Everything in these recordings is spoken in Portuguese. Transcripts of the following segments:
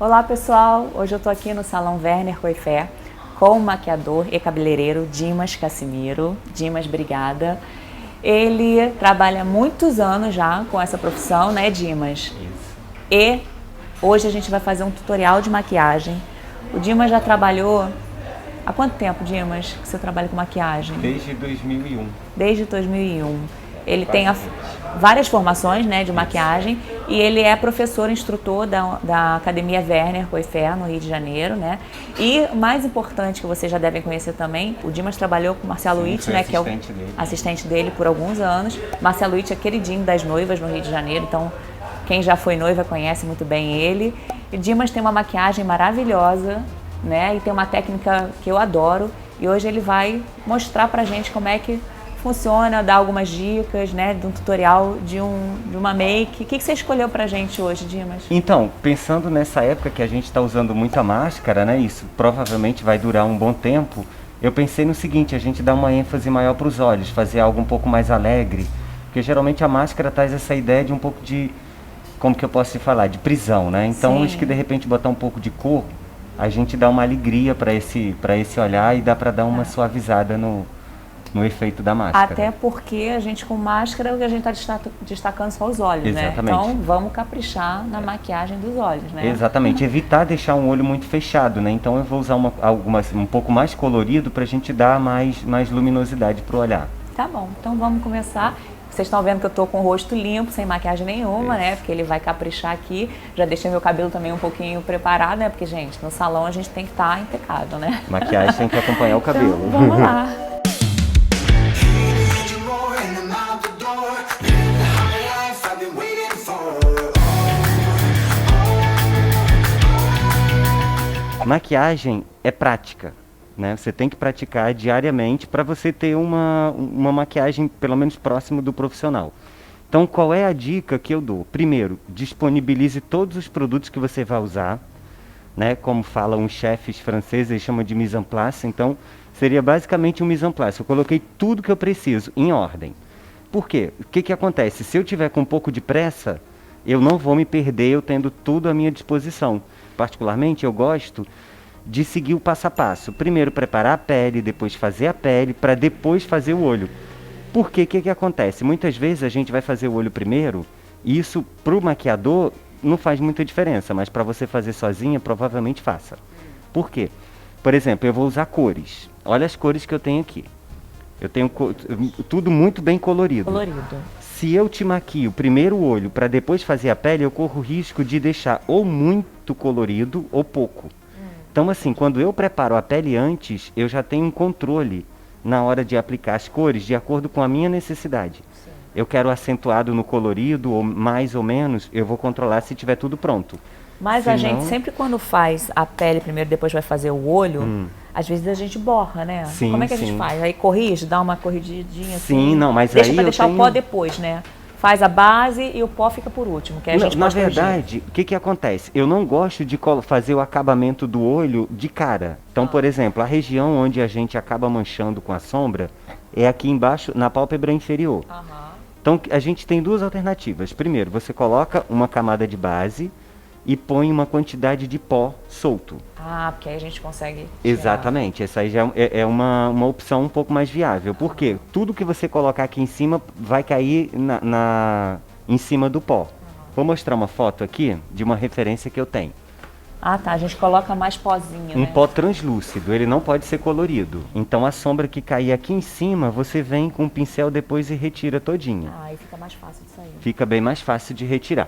Olá pessoal, hoje eu tô aqui no Salão Werner Coifé com o maquiador e cabeleireiro Dimas Cassimiro. Dimas, obrigada. Ele trabalha há muitos anos já com essa profissão, né, Dimas? Isso. E hoje a gente vai fazer um tutorial de maquiagem. O Dimas já trabalhou... Há quanto tempo, Dimas, que você trabalha com maquiagem? Desde 2001. Desde 2001. Ele tem várias formações, né, de maquiagem e ele é professor instrutor da Academia Werner Coifé, no Rio de Janeiro, né? E o mais importante que vocês já devem conhecer também, o Dimas trabalhou com o Marcelo Witt, né, que é o assistente dele por alguns anos. Marcelo Witt é queridinho das noivas no Rio de Janeiro, então quem já foi noiva conhece muito bem ele. E Dimas tem uma maquiagem maravilhosa, né? E tem uma técnica que eu adoro e hoje ele vai mostrar pra gente como é que funciona, dar algumas dicas, né, de um tutorial de uma make. O que você escolheu pra gente hoje, Dimas? Então, pensando nessa época que a gente está usando muita máscara, né, isso provavelmente vai durar um bom tempo, eu pensei no seguinte, a gente dá uma ênfase maior para os olhos, fazer algo um pouco mais alegre, porque geralmente a máscara traz essa ideia de um pouco de, como que eu posso te falar, de prisão, né? Então, acho que de repente botar um pouco de cor, a gente dá uma alegria para esse olhar e dá para dar uma suavizada no efeito da máscara. Até porque a gente com máscara, o que a gente está destacando são os olhos, Exatamente. Né? Então vamos caprichar na maquiagem dos olhos, né? Exatamente, evitar deixar um olho muito fechado, né? Então eu vou usar um pouco mais colorido para a gente dar mais luminosidade para o olhar. Tá bom, então vamos começar. Vocês estão vendo que eu tô com o rosto limpo, sem maquiagem nenhuma, né? Porque ele vai caprichar aqui. Já deixei meu cabelo também um pouquinho preparado, né? Porque, gente, no salão a gente tem que estar impecável, né? Maquiagem tem que acompanhar o cabelo. Então, vamos lá. Maquiagem é prática, né? Você tem que praticar diariamente para você ter uma maquiagem pelo menos próximo do profissional. Então, qual é a dica que eu dou? Primeiro, disponibilize todos os produtos que você vai usar, né? Como falam os chefes franceses, eles chamam de mise en place. Então, seria basicamente um mise en place. Eu coloquei tudo que eu preciso em ordem. Por quê? O que acontece? Se eu tiver com um pouco de pressa, eu não vou me perder eu tendo tudo à minha disposição. Particularmente, eu gosto de seguir o passo a passo. Primeiro preparar a pele, depois fazer a pele, para depois fazer o olho. Por quê? O que acontece? Muitas vezes a gente vai fazer o olho primeiro, e isso para o maquiador não faz muita diferença, mas para você fazer sozinha, provavelmente faça. Por quê? Por exemplo, eu vou usar cores. Olha as cores que eu tenho aqui. Eu tenho tudo muito bem colorido. Colorido. Se eu te maquio primeiro o olho para depois fazer a pele, eu corro o risco de deixar ou muito colorido ou pouco. Então, assim, quando eu preparo a pele antes, eu já tenho um controle na hora de aplicar as cores de acordo com a minha necessidade. Sim. Eu quero acentuado no colorido, ou mais ou menos, eu vou controlar se tiver tudo pronto. Mas senão... a gente sempre quando faz a pele primeiro, depois vai fazer o olho, às vezes a gente borra, né? Sim, como é que a gente faz? Aí corrige, dá uma corrigidinha assim? Sim, não, mas deixa aí pra deixar tenho... o pó depois, né? Faz a base e o pó fica por último, que a gente na pode corrigir. verdade, o que acontece? Eu não gosto de fazer o acabamento do olho de cara. Então, por exemplo, a região onde a gente acaba manchando com a sombra é aqui embaixo, na pálpebra inferior. Então, a gente tem duas alternativas. Primeiro, você coloca uma camada de base e põe uma quantidade de pó solto. Ah, porque aí a gente consegue tirar. Exatamente, essa aí já é uma opção um pouco mais viável. Por quê? Tudo que você colocar aqui em cima vai cair em cima do pó. Vou mostrar uma foto aqui de uma referência que eu tenho. Ah tá, a gente coloca mais pozinho, Um né? pó translúcido, ele não pode ser colorido. Então a sombra que cair aqui em cima, você vem com o pincel depois e retira todinha. Ah, aí fica mais fácil de sair. Fica bem mais fácil de retirar.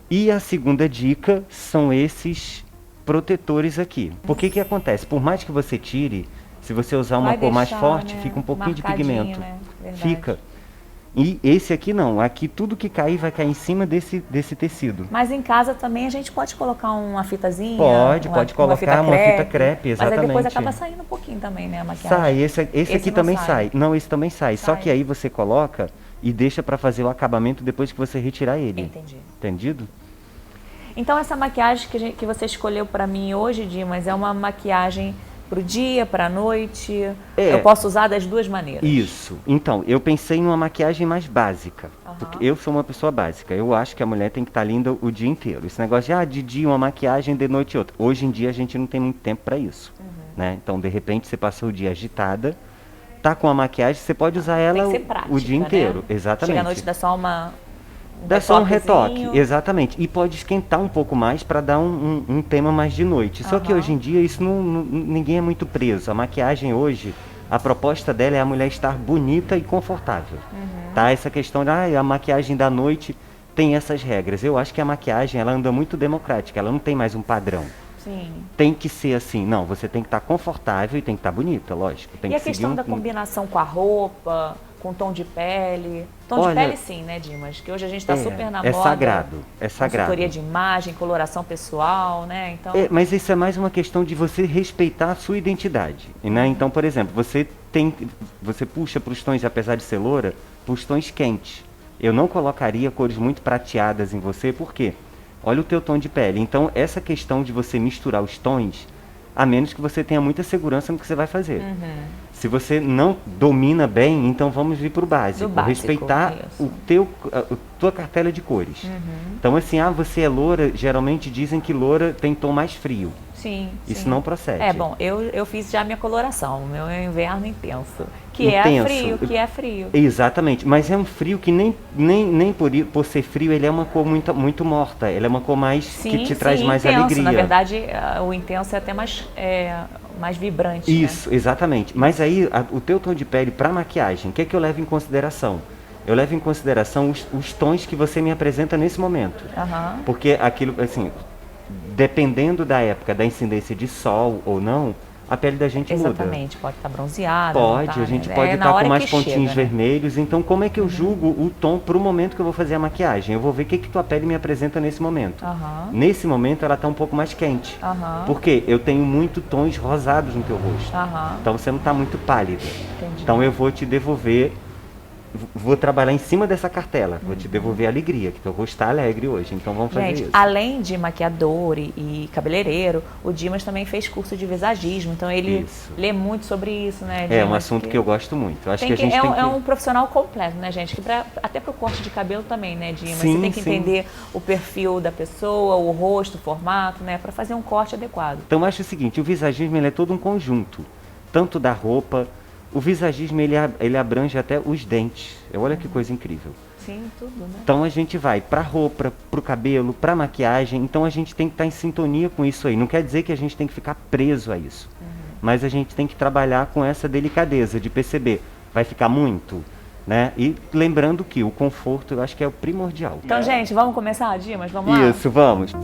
E a segunda dica são esses protetores aqui. Por que acontece? Por mais que você tire, se você usar uma cor mais forte, fica um pouquinho de pigmento. Né? Fica. E esse aqui não. Aqui tudo que cair vai cair em cima desse tecido. Mas em casa também a gente pode colocar uma fitazinha? Pode colocar uma fita crepe, exatamente. Mas aí depois acaba saindo um pouquinho também, né, a maquiagem? Sai, esse aqui também sai. Não, esse também sai. Só que aí você coloca e deixa para fazer o acabamento depois que você retirar ele. Entendi. Entendido? Então essa maquiagem que você escolheu para mim hoje, Dimas, é uma maquiagem Para o dia, para a noite? É. Eu posso usar das duas maneiras? Isso. Então, eu pensei em uma maquiagem mais básica. Porque eu sou uma pessoa básica. Eu acho que a mulher tem que estar linda o dia inteiro. Esse negócio de dia uma maquiagem, de noite outra. Hoje em dia a gente não tem muito tempo para isso. Né? Então, de repente, você passou o dia agitada, tá com a maquiagem, você pode usar ela o dia inteiro. Né? Exatamente. Chega à noite, dá só dá só um retoque, exatamente. E pode esquentar um pouco mais para dar um tema mais de noite. Só que hoje em dia isso ninguém é muito preso. A maquiagem hoje, a proposta dela é a mulher estar bonita e confortável. Tá? Essa questão a maquiagem da noite tem essas regras. Eu acho que a maquiagem ela anda muito democrática, ela não tem mais um padrão. Sim. Tem que ser assim, não, você tem que estar confortável e tem que estar bonita, lógico. Tem e que a questão da combinação com a roupa, com tom de pele? Tom de pele sim, né, Dimas? Que hoje a gente está super na moda. É sagrado, é sagrado. Consultoria de imagem, coloração pessoal, né? Então... mas isso é mais uma questão de você respeitar a sua identidade, né? Então, por exemplo, você puxa para os tons, apesar de ser loura, para os tons quentes. Eu não colocaria cores muito prateadas em você, por quê? Olha o teu tom de pele. Então, essa questão de você misturar os tons, a menos que você tenha muita segurança no que você vai fazer. Se você não domina bem, então vamos vir para o básico. Respeitar a tua cartela de cores. Então, assim, você é loura, geralmente dizem que loura tem tom mais frio. Sim, isso não procede. Bom, eu fiz já a minha coloração, o meu é inverno intenso. Que é frio. Exatamente, mas é um frio que nem por ser frio, ele é uma cor muito morta, ele é uma cor mais que te traz mais intenso. Alegria. Na verdade, o intenso é até mais vibrante. Isso, né? Exatamente. Mas aí, o teu tom de pele para maquiagem, o que é que eu levo em consideração? Eu levo em consideração os tons que você me apresenta nesse momento. Porque aquilo, assim, dependendo da época, da incidência de sol ou não, a pele da gente muda. Exatamente, pode estar bronzeada. Pode, a gente pode estar com mais pontinhos vermelhos. Então, como é que eu julgo o tom para o momento que eu vou fazer a maquiagem? Eu vou ver o que tua pele me apresenta nesse momento. Nesse momento, ela está um pouco mais quente. Porque eu tenho muito tons rosados no teu rosto. Então, você não está muito pálida. Entendi. Então, eu vou te devolver... Vou trabalhar em cima dessa cartela, vou te devolver a alegria, que teu rosto está alegre hoje, então vamos fazer isso. Além de maquiador e cabeleireiro, o Dimas também fez curso de visagismo, então ele lê muito sobre isso, né, Dimas? É um assunto que eu gosto muito. Acho que a gente é um profissional completo, né, gente? Até para o corte de cabelo também, né, Dimas? Você tem que entender o perfil da pessoa, o rosto, o formato, né, para fazer um corte adequado. Então, eu acho o seguinte, o visagismo ele é todo um conjunto, tanto da roupa. O visagismo, ele abrange até os dentes. Olha que coisa incrível. Sim, tudo, né? Então, a gente vai para a roupa, para o cabelo, para a maquiagem. Então, a gente tem que estar em sintonia com isso aí. Não quer dizer que a gente tem que ficar preso a isso. Mas a gente tem que trabalhar com essa delicadeza de perceber. Vai ficar muito? Né? E lembrando que o conforto, eu acho que é o primordial. Então, gente, vamos começar, Dimas? Vamos lá? Isso, vamos.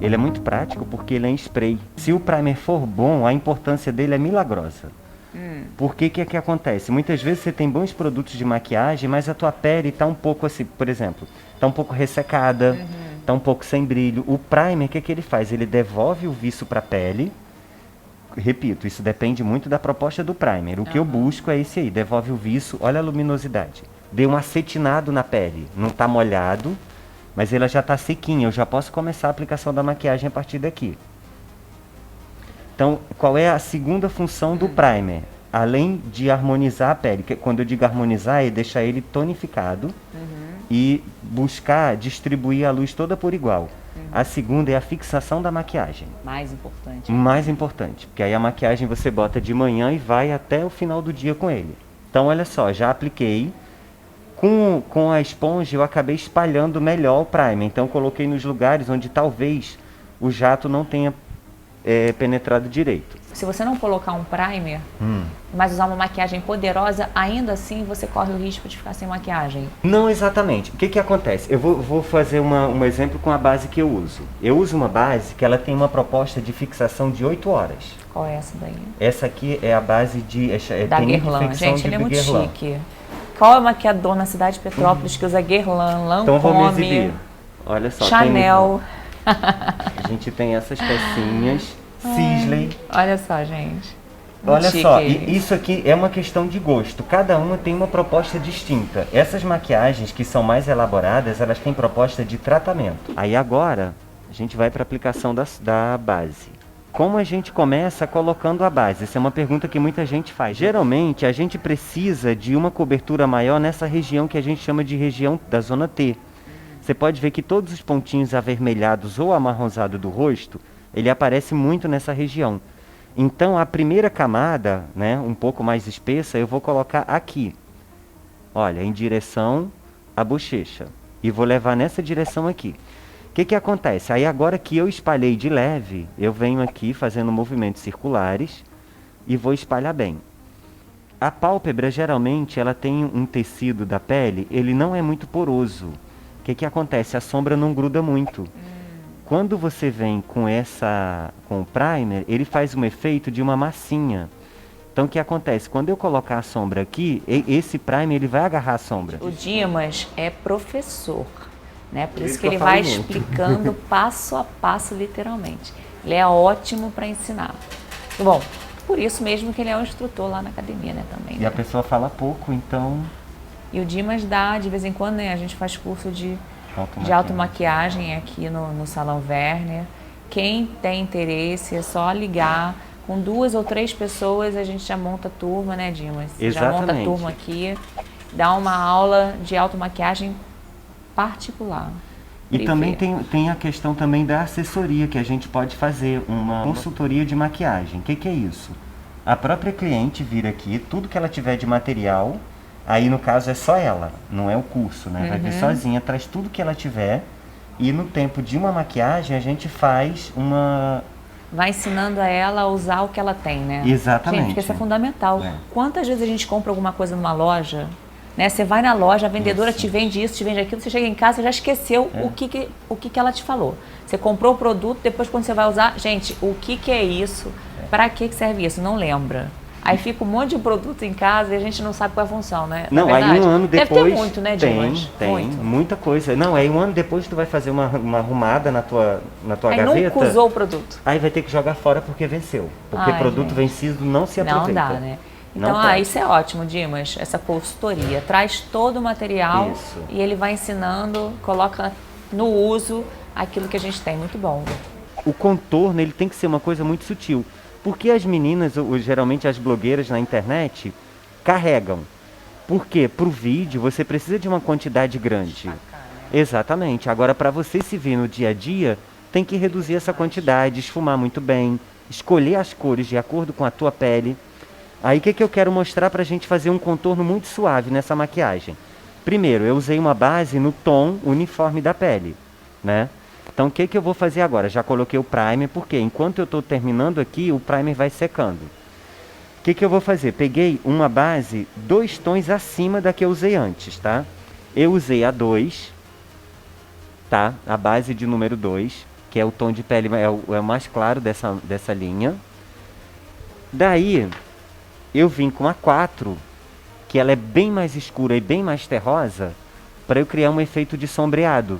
Ele é muito prático porque ele é em spray. Se o primer for bom, a importância dele é milagrosa. Por que que acontece? Muitas vezes você tem bons produtos de maquiagem, mas a tua pele está um pouco assim, por exemplo, está um pouco ressecada, está um pouco sem brilho. O primer, o que ele faz? Ele devolve o viço para a pele. Repito, isso depende muito da proposta do primer. O que eu busco é esse aí, devolve o viço, olha a luminosidade. Dê um acetinado na pele, não está molhado, mas ela já está sequinha, eu já posso começar a aplicação da maquiagem a partir daqui. Então, qual é a segunda função do primer? Além de harmonizar a pele, que quando eu digo harmonizar, é deixar ele tonificado e buscar distribuir a luz toda por igual. A segunda é a fixação da maquiagem. Mais importante. Mais importante, porque aí a maquiagem você bota de manhã e vai até o final do dia com ele. Então, olha só, já apliquei. Com a esponja eu acabei espalhando melhor o primer, então coloquei nos lugares onde talvez o jato não tenha penetrado direito. Se você não colocar um primer, mas usar uma maquiagem poderosa, ainda assim você corre o risco de ficar sem maquiagem? Não exatamente. O que acontece? Eu vou fazer um exemplo com a base que eu uso. Eu uso uma base que ela tem uma proposta de fixação de 8 horas. Qual é essa daí? Essa aqui é a base da Guerlain. Gente, ele é muito chique. Qual é o maquiador na cidade de Petrópolis que usa Guerlain, Lancôme? Então vou me exibir. Olha só. Chanel. A gente tem essas pecinhas. Sisley. Olha só, gente. Olha só, isso aqui é uma questão de gosto. Cada uma tem uma proposta distinta. Essas maquiagens que são mais elaboradas, elas têm proposta de tratamento. Aí agora, A gente vai para a aplicação da base. Como a gente começa colocando a base? Essa é uma pergunta que muita gente faz. Geralmente, a gente precisa de uma cobertura maior nessa região que a gente chama de região da zona T. Você pode ver que todos os pontinhos avermelhados ou amarronzados do rosto, ele aparece muito nessa região. Então, a primeira camada, né, um pouco mais espessa, eu vou colocar aqui. Olha, em direção à bochecha. E vou levar nessa direção aqui. O que acontece? Aí agora que eu espalhei de leve, eu venho aqui fazendo movimentos circulares e vou espalhar bem. A pálpebra, geralmente, ela tem um tecido da pele, ele não é muito poroso. O que acontece? A sombra não gruda muito. Quando você vem com o primer, ele faz um efeito de uma massinha. Então o que acontece? Quando eu colocar a sombra aqui, esse primer ele vai agarrar a sombra. O Dimas é professor, né? Por isso que eu ele vai falo muito. explicando passo a passo, literalmente. Ele é ótimo para ensinar. Bom, por isso mesmo que ele é um instrutor lá na academia, né, também. E Né? a pessoa fala pouco, então... E o Dimas dá, de vez em quando, né? A gente faz curso de automaquiagem aqui no Salão Werner. Quem tem interesse é só ligar. Com 2 ou 3 pessoas a gente já monta turma, né, Dimas? Exatamente. Já monta turma aqui, dá uma aula de automaquiagem particular. E também tem a questão também da assessoria, que a gente pode fazer uma consultoria de maquiagem. O que é isso? A própria cliente vir aqui, tudo que ela tiver de material, aí no caso é só ela, não é o curso, né? Vai vir sozinha, traz tudo que ela tiver e no tempo de uma maquiagem a gente faz uma... Vai ensinando a ela a usar o que ela tem, né? Exatamente. Gente, porque isso é fundamental. É. Quantas vezes a gente compra alguma coisa numa loja, né? Você vai na loja, a vendedora te vende isso, te vende aquilo, você chega em casa e já esqueceu o que ela te falou. Você comprou o produto, depois quando você vai usar, gente, o que é isso? Para que serve isso? Não lembra. Aí fica um monte de produto em casa e a gente não sabe qual é a função, né? Não, aí um ano depois... Deve ter muito, né, Dimas? Tem, muita coisa. Não, aí um ano depois tu vai fazer uma arrumada na tua Aí gaveta. nunca usou o produto. Aí vai ter que jogar fora porque venceu. Porque produto gente, vencido não se aproveita. Não dá, né? Então, isso é ótimo, Dimas, essa consultoria. Traz todo o material e ele vai ensinando, coloca no uso aquilo que a gente tem. Muito bom. O contorno, ele tem que ser uma coisa muito sutil. Porque as meninas, ou geralmente as blogueiras na internet, carregam. Por quê? Para o vídeo você precisa de uma quantidade grande. Exatamente. Agora, para você se ver no dia a dia, tem que reduzir essa quantidade, esfumar muito bem, escolher as cores de acordo com a tua pele. Aí o que eu quero mostrar para a gente fazer um contorno muito suave nessa maquiagem? Primeiro, eu usei uma base no tom uniforme da pele, né? Então o que eu vou fazer agora? Já coloquei o primer, porque enquanto eu estou terminando aqui, o primer vai secando. O que eu vou fazer? Peguei uma base 2 tons acima da que eu usei antes, tá? Eu usei a 2, tá? A base de número 2, que é o tom de pele, é o mais claro dessa linha. Daí, eu vim com a 4, que ela é bem mais escura e bem mais terrosa, para eu criar um efeito de sombreado.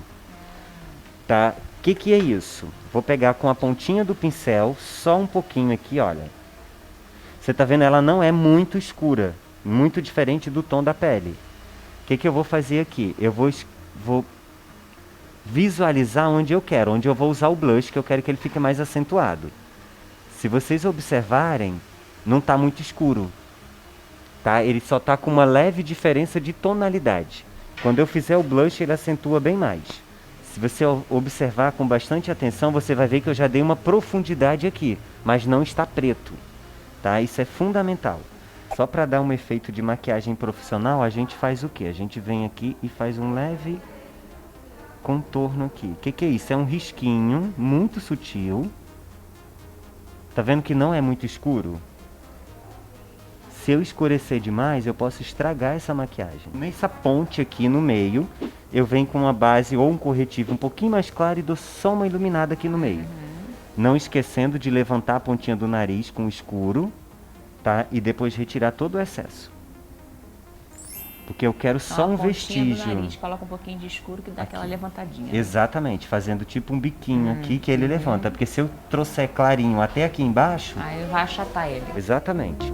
Tá? O que é isso? Vou pegar com a pontinha do pincel, só um pouquinho aqui, olha. Você tá vendo? Ela não é muito escura, muito diferente do tom da pele. O que eu vou fazer aqui? Eu vou visualizar onde eu quero, onde eu vou usar o blush, que eu quero que ele fique mais acentuado. Se vocês observarem, não tá muito escuro, tá? Ele só tá com uma leve diferença de tonalidade. Quando eu fizer o blush, ele acentua bem mais. Se você observar com bastante atenção, você vai ver que eu já dei uma profundidade aqui, mas não está preto, tá? Isso é fundamental. Só para dar um efeito de maquiagem profissional, a gente faz o quê? A gente vem aqui e faz um leve contorno aqui. O que é isso? É um risquinho muito sutil. Tá vendo que não é muito escuro? Se eu escurecer demais, eu posso estragar essa maquiagem. Nessa ponte aqui no meio, eu venho com uma base ou um corretivo um pouquinho mais claro e dou só uma iluminada aqui no meio. Não esquecendo de levantar a pontinha do nariz com o escuro, tá? E depois retirar todo o excesso. Porque eu quero só um vestígio. Do nariz, coloca um pouquinho de escuro que dá aquela levantadinha. Né? Exatamente, fazendo tipo um biquinho aqui que ele levanta. Porque se eu trouxer clarinho até aqui embaixo... Aí vai achatar ele. Exatamente.